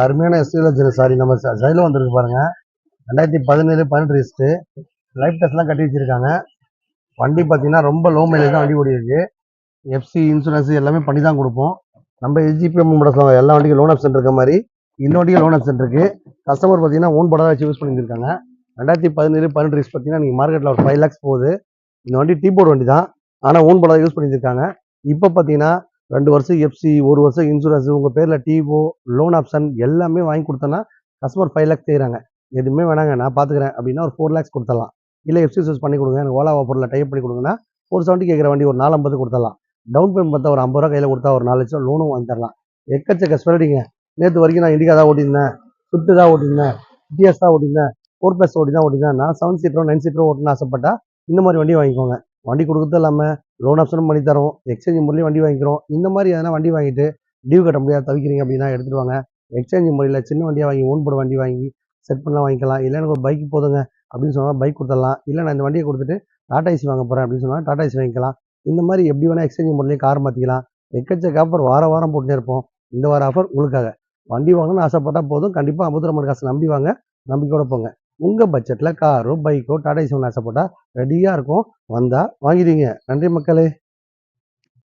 அருமையான STL sorry நம்ம சைடில் வந்துருக்கு பாருங்க. 2017 18 ரிஜிஸ்ட்ரு, லைஃப் டெஸ்ட்லாம் கட்டி வச்சிருக்காங்க. வண்டி பார்த்தீங்கன்னா ரொம்ப லோ மைலேஜ் தான் வண்டி ஓடி இருக்கு. எஃப்சி இன்சூரன்ஸ் எல்லாமே பண்ணி தான் கொடுப்போம். நம்ம எஸ்ஜிபிஎம் சொல்லுவாங்க, எல்லா வண்டிக்கும் லோன் ஆப்ஷன் இருக்க மாதிரி இந்த வண்டிக்கு லோன் ஆப்ஷன் இருக்கு. கஸ்டமர் பார்த்தீங்கன்னா ஓன் படம் வச்சு யூஸ் பண்ணியிருக்காங்க. 2017 18 ரிஜிஸ்ட் பார்த்தீங்கன்னா நீங்கள் மார்க்கெட்டில் ஒரு 5 lakhs போகுது. இந்த வண்டி டீ போர்டு வண்டி தான், ஆனால் ஓன் படம் யூஸ் பண்ணியிருக்காங்க. இப்போ பார்த்தீங்கன்னா 2 வருஷம் எஃப்சி, 1 வருஷம் இன்சூரன்ஸ், உங்கள் பேரில் டிஓ, லோன் ஆப்ஷன் எல்லாமே வாங்கி கொடுத்தோன்னா கஸ்டமர் 5 lakhs செய்கிறாங்க. எதுவுமே வேணாங்க நான் பார்த்துக்கிறேன் அப்படின்னா ஒரு 4 lakhs கொடுத்துடலாம். இல்லை எஃப்சி யூஸ் பண்ணி கொடுங்க, எனக்கு ஓலா ஆஃபரில் டைப் பண்ணி கொடுங்கன்னா ஒரு 70 கேட்குற வண்டி ஒரு 450 கொடுத்துடலாம். டவுன் பேமெண்ட் பார்த்தா ஒரு 50 ரூபா கையில் கொடுத்தா ஒரு 4 லட்சம் லோனும் வாங்கி தரலாம். எக்கச்சக்க ஸ்பெல்டிங்க. நேற்று வரைக்கும் நான் இண்டிகா தான் ஓட்டியிருந்தேன், ஸ்விஃப்ட் தான் ஓட்டியிருந்தேன், டிஎஸ் தான் ஓட்டியிருந்தேன், 4+ ஓட்டி தான் ஓட்டியிருந்தேன். நான் 7 சீட்டரோ 9 சீட்டரோ ஓட்டணும்னு ஆசைப்பட்டா இந்த மாதிரி வண்டி வாங்கிக்கோங்க. வண்டி கொடுக்குறது இல்லாமல் லோன் ஆப்ஷனும் பண்ணி தரோம், எக்ஸ்சேஞ்ச் முறையிலையும் வண்டி வாங்கிக்கிறோம். இந்த மாதிரி எதனா வண்டி வாங்கிட்டு டியூ கட்ட முடியாது தவிக்கிறீங்க அப்படின்னா எடுத்துகிட்டு வாங்க. எக்ஸ்சேஞ்ச் முறையில் சின்ன வண்டியாக வாங்கி ஓன் போர்டு வண்டி வாங்கி செட் பண்ணலாம், வாங்கிக்கலாம். இல்லை எனக்கு ஒரு பைக் போதுங்க அப்படின்னு சொன்னால் பைக் கொடுத்துடலாம். இல்லை நான் இந்த வண்டியை கொடுத்துட்டு டாடா ஏசி வாங்க போகிறேன் அப்படின்னு சொன்னால் டாடா ஏசி வாங்கிக்கலாம். இந்த மாதிரி எப்படி வேணால் எக்ஸ்சேஞ்ச் முறையிலேயே கார் மாற்றிக்கலாம். எக்கச்சக்க ஆஃபர் வாரம் போட்டுட்டே இருப்போம். இந்த வார ஆஃபர் உங்களுக்காக. வண்டி வாங்கணும்னு ஆசைப்பட்டால் போதும், கண்டிப்பாக அமுத்திரமன் காசு நம்பி வாங்க, நம்பிக்கையோட போங்க. உங்கள் பட்ஜெட்டில் காரோ பைக்கோ டாடா ஏசி வாங்க ஆசைப்பட்டால் ரெடியாக இருக்கும், வந்தால் வாங்கிடுவீங்க. நன்றி மக்களே.